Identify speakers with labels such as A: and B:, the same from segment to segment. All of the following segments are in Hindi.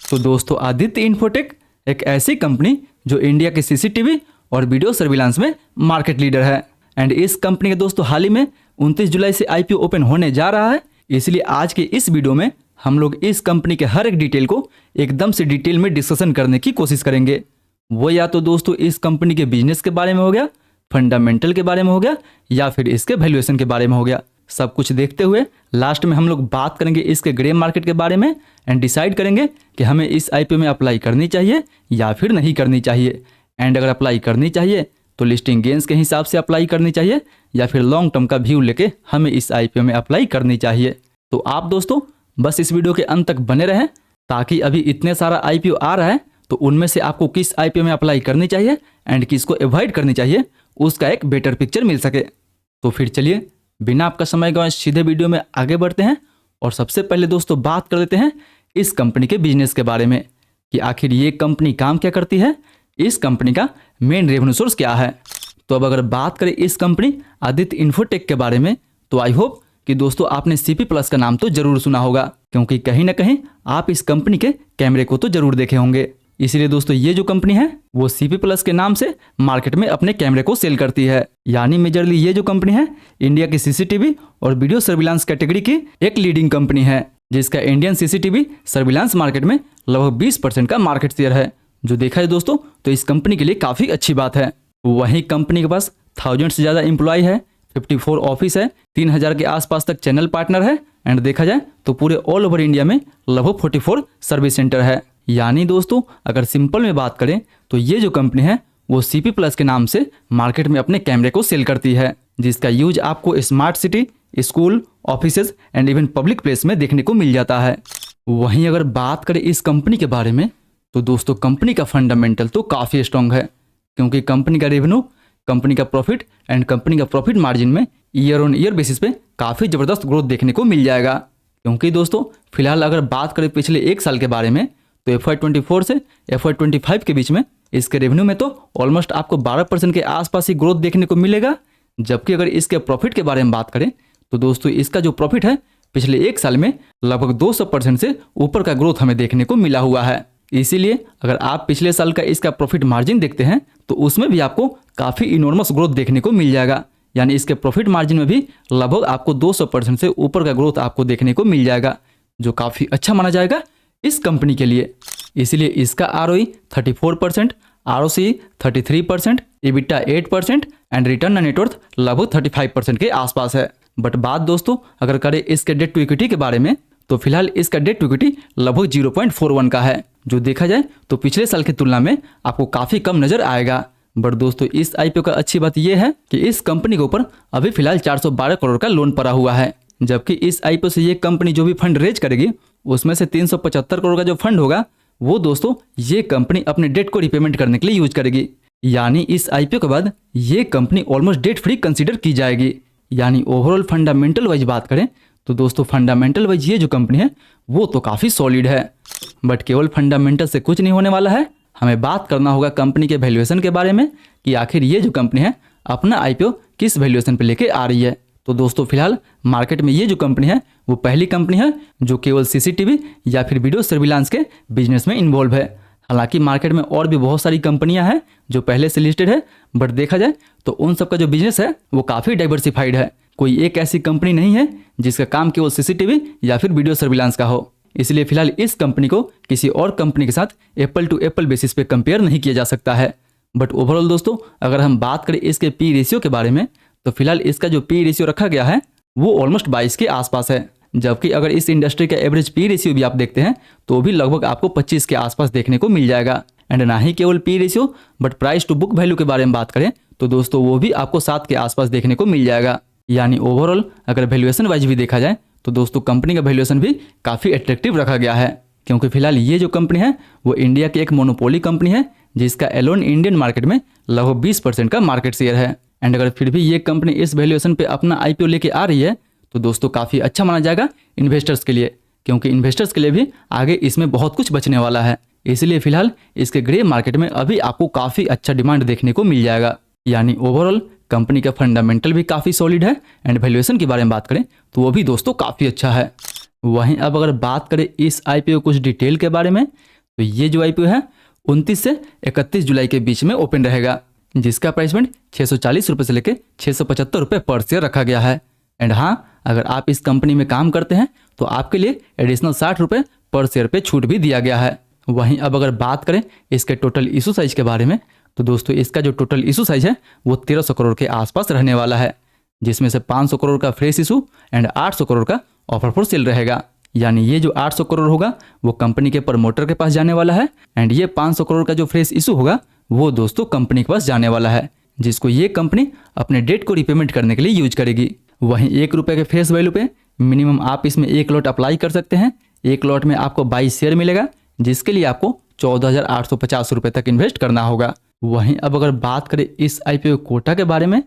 A: तो दोस्तों आदित्य इन्फोटेक एक ऐसी कंपनी जो इंडिया के सीसीटीवी और वीडियो सर्विलांस में मार्केट लीडर है। एंड इस कंपनी के दोस्तों हाल ही में 29 जुलाई से आईपीओ ओपन होने जा रहा है। इसलिए आज के इस वीडियो में हम लोग इस कंपनी के हर एक डिटेल को एकदम से डिटेल में डिस्कशन करने की कोशिश करेंगे। वो या तो दोस्तों इस कंपनी के बिजनेस के बारे में हो गया, फंडामेंटल के बारे में हो गया, या फिर इसके वैल्यूएशन के बारे में हो गया। सब कुछ देखते हुए लास्ट में हम लोग बात करेंगे इसके ग्रे मार्केट के बारे में एंड डिसाइड करेंगे कि हमें इस आईपीओ में अप्लाई करनी चाहिए या फिर नहीं करनी चाहिए। एंड अगर अप्लाई करनी चाहिए तो लिस्टिंग गेंस के हिसाब से अप्लाई करनी चाहिए या फिर लॉन्ग टर्म का व्यू लेके हमें इस आईपीओ में अप्लाई करनी चाहिए। तो आप दोस्तों बस इस वीडियो के अंत तक बने रहें, ताकि अभी इतने सारा आईपीओ आ रहा है तो उनमें से आपको किस आईपीओ में अप्लाई करनी चाहिए एंड किसको अवॉइड करनी चाहिए उसका एक बेटर पिक्चर मिल सके। तो फिर चलिए बिना आपका समय गंवाए सीधे वीडियो में आगे बढ़ते हैं और सबसे पहले दोस्तों बात कर लेते हैं इस कंपनी के बिजनेस के बारे में कि आखिर ये कंपनी काम क्या करती है, इस कंपनी का मेन रेवेन्यू सोर्स क्या है। तो अब अगर बात करें इस कंपनी आदित्य इन्फोटेक के बारे में तो आई होप कि दोस्तों आपने सीपी प्लस का नाम तो जरूर सुना होगा, क्योंकि कहीं ना कहीं आप इस कंपनी के कैमरे को तो जरूर देखे होंगे। इसीलिए दोस्तों ये जो कंपनी है वो सीपी प्लस के नाम से मार्केट में अपने कैमरे को सेल करती है। यानी मेजरली ये जो कंपनी है इंडिया की सीसीटीवी और वीडियो सर्विलांस कैटेगरी की एक लीडिंग कंपनी है, जिसका इंडियन सीसीटीवी सर्विलांस मार्केट में लगभग 20% का मार्केट शेयर है। जो देखा है दोस्तों तो इस कंपनी के लिए काफी अच्छी बात है। वहीं कंपनी के पास 1000 से ज्यादा एम्प्लॉय है, 54 ऑफिस है, 3000 के आसपास तक चैनल पार्टनर है एंड देखा जाए तो पूरे ऑल ओवर इंडिया में लगभग 44 सर्विस सेंटर है। यानी दोस्तों अगर सिंपल में बात करें तो ये जो कंपनी है वो सीपी प्लस के नाम से मार्केट में अपने कैमरे को सेल करती है, जिसका यूज आपको smart city, school, offices and even public place में देखने को मिल जाता है। वहीं अगर बात करें इस कंपनी के बारे में तो दोस्तों कंपनी का फंडामेंटल तो काफ़ी स्ट्रॉन्ग है, क्योंकि कंपनी का रेवेन्यू, कंपनी का प्रॉफिट एंड कंपनी का प्रॉफिट मार्जिन में ईयर ऑन ईयर बेसिस पे काफ़ी ज़बरदस्त ग्रोथ देखने को मिल जाएगा। क्योंकि दोस्तों फिलहाल अगर बात करें पिछले एक साल के बारे में तो FY24 से FY25 के बीच में इसके रेवेन्यू में तो ऑलमोस्ट आपको 12% के आसपास ही ग्रोथ देखने को मिलेगा। जबकि अगर इसके प्रॉफिट के बारे में बात करें तो दोस्तों इसका जो प्रॉफिट है पिछले एक साल में लगभग 200% से ऊपर का ग्रोथ हमें देखने को मिला हुआ है। इसीलिए अगर आप पिछले साल का इसका प्रॉफिट मार्जिन देखते हैं तो उसमें भी आपको काफ़ी इनॉर्मस ग्रोथ देखने को मिल जाएगा। यानी इसके प्रॉफिट मार्जिन में भी लगभग आपको 200% से ऊपर का ग्रोथ आपको देखने को मिल जाएगा, जो काफ़ी अच्छा माना जाएगा इस कंपनी के लिए। इसीलिए इसका ROE 34%, ROCE 33%, EBITDA 8% and return on net worth लगभग 35% के आसपास है। बट बात दोस्तों अगर करें इसके डेट टू इक्विटी के बारे में तो फिलहाल इसका डेट टू इक्विटी लगभग 0.41 का है, जो देखा जाए तो पिछले साल की तुलना में आपको काफ़ी कम नजर आएगा। बट दोस्तों इस आईपीओ का अच्छी बात यह है कि इस कंपनी के ऊपर अभी फिलहाल 412 करोड़ का लोन पड़ा हुआ है, जबकि इस आईपीओ से ये कंपनी जो भी फंड रेज करेगी उसमें से 375 करोड़ का जो फंड होगा वो दोस्तों ये कंपनी अपने डेट को रिपेमेंट करने के लिए यूज करेगी। यानी इस आईपीओ के बाद ये company almost debt free consider की जाएगी। यानी ओवरऑल फंडामेंटल वाइज बात करें तो दोस्तों फंडामेंटल वाइज ये जो कंपनी है वो तो काफ़ी सॉलिड है। बट केवल फंडामेंटल से कुछ नहीं होने वाला है, हमें बात करना होगा कंपनी के वैल्यूएशन के बारे में कि आखिर ये जो कंपनी है अपना आईपीओ किस वैल्यूएशन पे लेके आ रही है। तो दोस्तों फिलहाल मार्केट में ये जो कंपनी है वो पहली कंपनी है जो केवल सीसीटीवी या फिर वीडियो सर्विलांस के बिजनेस में इन्वॉल्व है। हालांकि मार्केट में और भी बहुत सारी कंपनियां हैं जो पहले से लिस्टेड है, बट देखा जाए तो उन सब का जो बिजनेस है वो काफ़ी डाइवर्सिफाइड है। कोई एक ऐसी कंपनी नहीं है जिसका काम केवल सीसीटीवी या फिर वीडियो सर्विलांस का हो। इसलिए फिलहाल इस कंपनी को किसी और कंपनी के साथ एप्पल टू एप्पल बेसिस पे कंपेयर नहीं किया जा सकता है। बट ओवरऑल दोस्तों अगर हम बात करें इसके पी रेशियो के बारे में तो फिलहाल इसका जो पी रेशियो रखा गया है वो ऑलमोस्ट 22 के आसपास है, जबकि अगर इस इंडस्ट्री का एवरेज पी रेशियो भी आप देखते हैं तो भी लगभग आपको 25 के आसपास देखने को मिल जाएगा। एंड ना ही केवल P ratio but price to book value के बारे में बात करें तो दोस्तों वो भी आपको 7 के आसपास देखने को मिल जाएगा। यानी ओवरऑल अगर वैल्यूएशन वाइज भी देखा जाए तो दोस्तों कंपनी का वैल्यूएशन भी काफ़ी अट्रैक्टिव रखा गया है, क्योंकि फिलहाल ये जो कंपनी है वो इंडिया की एक मोनोपोली कंपनी है जिसका एलोन इंडियन मार्केट में लगभग 20% का मार्केट शेयर है। एंड अगर फिर भी ये कंपनी इस वैल्यूएशन पे अपना आईपीओ लेके आ रही है तो दोस्तों काफ़ी अच्छा माना जाएगा इन्वेस्टर्स के लिए, क्योंकि इन्वेस्टर्स के लिए भी आगे इसमें बहुत कुछ बचने वाला है। इसलिए फिलहाल इसके ग्रे मार्केट में अभी आपको काफ़ी अच्छा डिमांड देखने को मिल जाएगा। यानी ओवरऑल कंपनी का फंडामेंटल भी काफ़ी सॉलिड है एंड वैल्यूएशन के बारे में बात करें तो वो भी दोस्तों काफ़ी अच्छा है। वहीं अब अगर बात करें इस आईपीओ कुछ डिटेल के बारे में तो ये जो IPO है 29 से 31 जुलाई के बीच में ओपन रहेगा, जिसका प्राइस पॉइंट 640 रुपये से लेकर 675 रुपये पर शेयर रखा गया है। एंड हाँ, अगर आप इस कंपनी में काम करते हैं तो आपके लिए एडिशनल 60 रुपये पर शेयर पे छूट भी दिया गया है। वहीं अब अगर बात करें इसके टोटल इशू साइज के बारे में, तो दोस्तों इसका जो टोटल इशू साइज है वो 1300 करोड़ के आसपास रहने वाला है, जिसमें से 500 करोड़ का फ्रेश इशू एंड 800 करोड़ का ऑफर फॉर सेल रहेगा। यानी ये जो 800 करोड़ होगा वो कंपनी के प्रमोटर के पास जाने वाला है, एंड ये 500 करोड़ का जो फ्रेश इशू होगा वो दोस्तों कंपनी के पास जाने वाला है, जिसको ये कंपनी अपने डेट को रिपेमेंट करने के लिए यूज करेगी। वहीं 1 रुपये के फेस वैल्यू पे मिनिमम आप इसमें 1 लॉट अप्लाई कर सकते हैं। 1 लॉट में आपको 22 शेयर मिलेगा, जिसके लिए आपको 14,850 रुपये तक इन्वेस्ट करना होगा। वहीं अब अगर बात करें इस IPO कोटा के बारे में,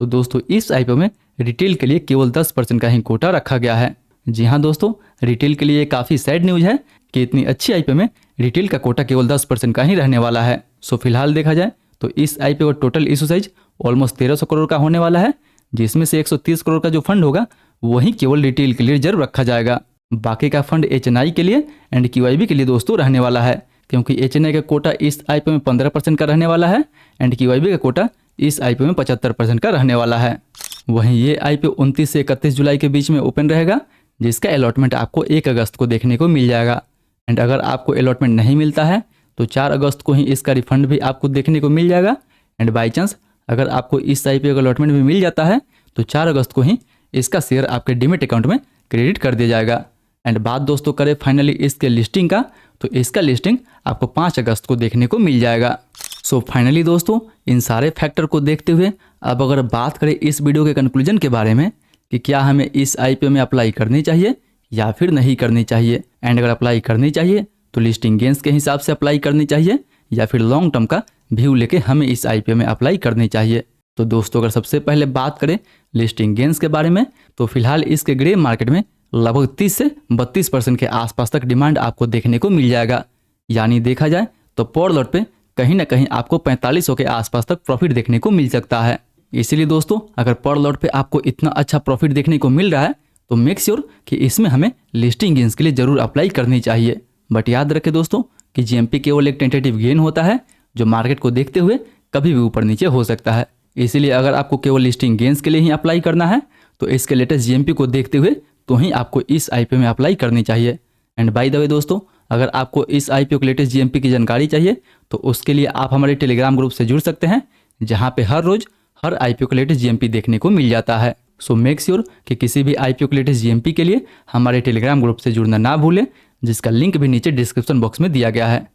A: तो दोस्तों इस IPO में रिटेल के लिए केवल 10% का ही कोटा रखा गया है। जी हाँ दोस्तों, रिटेल के लिए काफ़ी सैड न्यूज़ है कि इतनी अच्छी IPO में रिटेल का कोटा केवल 10% का ही रहने वाला है। सो फिलहाल देखा जाए तो इस IPO का total issue size almost 1300 crore का होने वाला है, जिसमें से 130 करोड़ का जो फंड होगा वही केवल रिटेल के लिए रिजर्व रखा जाएगा। बाकी का फंड HNI के लिए एंड QIB के लिए दोस्तों रहने वाला है, क्योंकि HNI का कोटा इस IPO में 15% का रहने वाला है एंड QIB का कोटा इस IPO में 75% का रहने वाला है। वहीं ये IPO 29 से 31 जुलाई के बीच में ओपन रहेगा, जिसका अलॉटमेंट आपको 1 अगस्त को देखने को मिल जाएगा। एंड अगर आपको अलॉटमेंट नहीं मिलता है तो 4 अगस्त को ही इसका रिफंड भी आपको देखने को मिल जाएगा। एंड बाई चांस अगर आपको इस IPO का अलॉटमेंट भी मिल जाता है तो 4 अगस्त को ही इसका शेयर आपके डीमेट अकाउंट में क्रेडिट कर दिया जाएगा। एंड बात दोस्तों करें फाइनली इसके लिस्टिंग का, तो इसका लिस्टिंग आपको 5 अगस्त को देखने को मिल जाएगा। सो फाइनली दोस्तों इन सारे फैक्टर को देखते हुए अब अगर बात करें इस वीडियो के कंक्लूजन के बारे में कि क्या हमें इस IPO में अप्लाई करनी चाहिए या फिर नहीं करनी चाहिए, एंड अगर अप्लाई करनी चाहिए तो लिस्टिंग गेंस के हिसाब से अप्लाई करनी चाहिए या फिर लॉन्ग टर्म का व्यू लेके हमें इस IPO में अप्लाई करनी चाहिए। तो दोस्तों अगर सबसे पहले बात करें लिस्टिंग गेंस के बारे में, तो फिलहाल इसके ग्रे मार्केट में लगभग 30 से 32% के आसपास तक डिमांड आपको देखने को मिल जाएगा। यानी देखा जाए तो पर लॉट पे कहीं ना कहीं आपको 4500 के आसपास तक प्रॉफिट देखने को मिल सकता है। इसीलिए दोस्तों अगर पर लॉट पे आपको इतना अच्छा प्रॉफिट देखने को मिल रहा है तो मेक श्योर कि इसमें हमें लिस्टिंग गेंस के लिए जरूर अप्लाई करनी चाहिए। बट याद रखें दोस्तों कि GMP केवल एक टेंटेटिव गेन होता है, जो मार्केट को देखते हुए कभी भी ऊपर नीचे हो सकता है। इसीलिए अगर आपको केवल लिस्टिंग गेंस के लिए ही अप्लाई करना है तो इसके लेटेस्ट GMP को देखते हुए तो ही आपको इस IPO में अप्लाई करनी चाहिए। एंड बाय द वे दोस्तों, अगर आपको इस IPO के लेटेस्ट GMP की जानकारी चाहिए तो उसके लिए आप हमारे टेलीग्राम ग्रुप से जुड़ सकते हैं, जहाँ पे हर रोज हर IPO के लेटेस्ट GMP देखने को मिल जाता है। सो मेक श्योर कि किसी भी IPO के लेटेस्ट GMP के लिए हमारे टेलीग्राम ग्रुप से जुड़ना ना भूलें, जिसका लिंक भी नीचे डिस्क्रिप्शन बॉक्स में दिया गया है।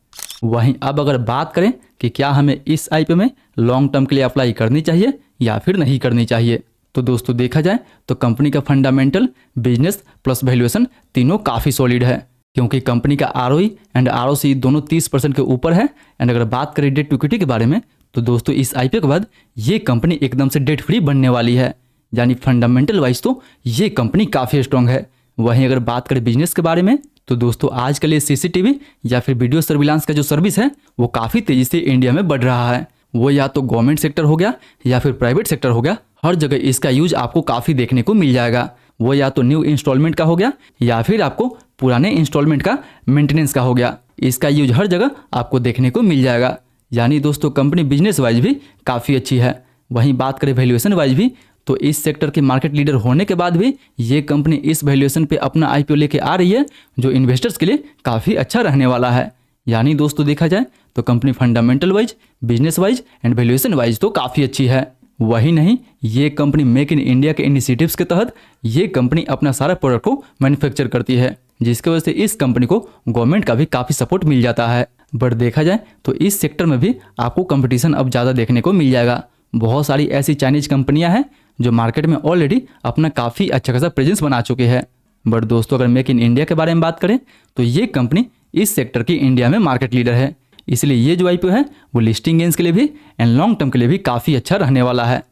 A: वहीं अब अगर बात करें कि क्या हमें इस IPO में लॉन्ग टर्म के लिए अप्लाई करनी चाहिए या फिर नहीं करनी चाहिए, तो दोस्तों देखा जाए तो कंपनी का फंडामेंटल, बिजनेस प्लस वैल्यूएशन तीनों काफ़ी सॉलिड है, क्योंकि कंपनी का ROE एंड ROC दोनों 30% के ऊपर है। एंड अगर बात करें डेट टू इक्विटी के बारे में, तो दोस्तों इस IPO के बाद ये कंपनी एकदम से डेट फ्री बनने वाली है। यानी फंडामेंटल वाइज तो ये कंपनी काफ़ी स्ट्रॉन्ग है। वहीं अगर बात करें बिजनेस के बारे में, तो दोस्तों आजकल ये CCTV या फिर वीडियो सर्विलांस का जो सर्विस है वो काफ़ी तेज़ी से इंडिया में बढ़ रहा है। वो या तो गवर्नमेंट सेक्टर हो गया या फिर प्राइवेट सेक्टर हो गया, हर जगह इसका यूज आपको काफ़ी देखने को मिल जाएगा। वो या तो न्यू इंस्टॉलमेंट का हो गया या फिर आपको पुराने इंस्टॉलमेंट का मेंटेनेंस का हो गया, इसका यूज हर जगह आपको देखने को मिल जाएगा। यानी दोस्तों कंपनी बिजनेस वाइज भी काफ़ी अच्छी है। वहीं बात करें वैल्यूएशन वाइज भी, तो इस सेक्टर के मार्केट लीडर होने के बाद भी ये कंपनी इस वैल्यूएशन पे अपना IPO लेके आ रही है, जो इन्वेस्टर्स के लिए काफ़ी अच्छा रहने वाला है। यानी दोस्तों देखा जाए तो company fundamental wise, business wise and valuation wise तो काफ़ी अच्छी है। वही नहीं, ये कंपनी मेक इन इंडिया के इनिशिएटिव्स के तहत ये कंपनी अपना सारा प्रोडक्ट को मैन्युफैक्चर करती है, जिसकी वजह से इस कंपनी को गवर्नमेंट का भी काफ़ी सपोर्ट मिल जाता है। बट देखा जाए तो इस सेक्टर में भी आपको कंपटीशन अब ज़्यादा देखने को मिल जाएगा। बहुत सारी ऐसी चाइनीज कंपनियां हैं जो मार्केट में ऑलरेडी अपना काफ़ी अच्छा खासा प्रेजेंस बना चुके हैं। बट दोस्तों अगर मेक इन इंडिया के बारे में बात करें तो ये कंपनी इस सेक्टर की इंडिया में मार्केट लीडर है। इसलिए ये जो IPO है वो लिस्टिंग गेंस के लिए भी एंड लॉन्ग टर्म के लिए भी काफ़ी अच्छा रहने वाला है।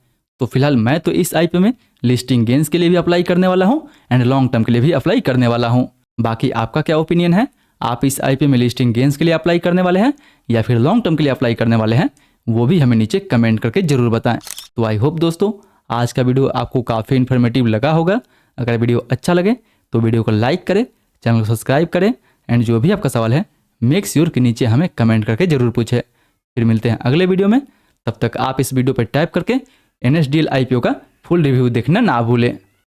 A: तो फिलहाल मैं तो इस IPO में लिस्टिंग गेंस के लिए भी अप्लाई करने वाला हूँ एंड लॉन्ग टर्म के लिए भी अप्लाई करने वाला हूँ। बाकी आपका क्या ओपिनियन है? आप इस IPO में लिस्टिंग गेंस के लिए अप्लाई करने वाले हैं या फिर लॉन्ग टर्म के लिए अप्लाई करने वाले हैं, वो भी हमें नीचे कमेंट करके जरूर बताएं। तो आई होप दोस्तों आज का वीडियो आपको काफ़ी इन्फॉर्मेटिव लगा होगा। अगर वीडियो अच्छा लगे तो वीडियो को लाइक करें, चैनल को सब्सक्राइब करें एंड जो भी आपका सवाल है मेक श्योर कि नीचे हमें कमेंट करके जरूर पूछे। फिर मिलते हैं अगले वीडियो में, तब तक आप इस वीडियो पर टाइप करके NSDL IPO का फुल रिव्यू देखना ना भूलें।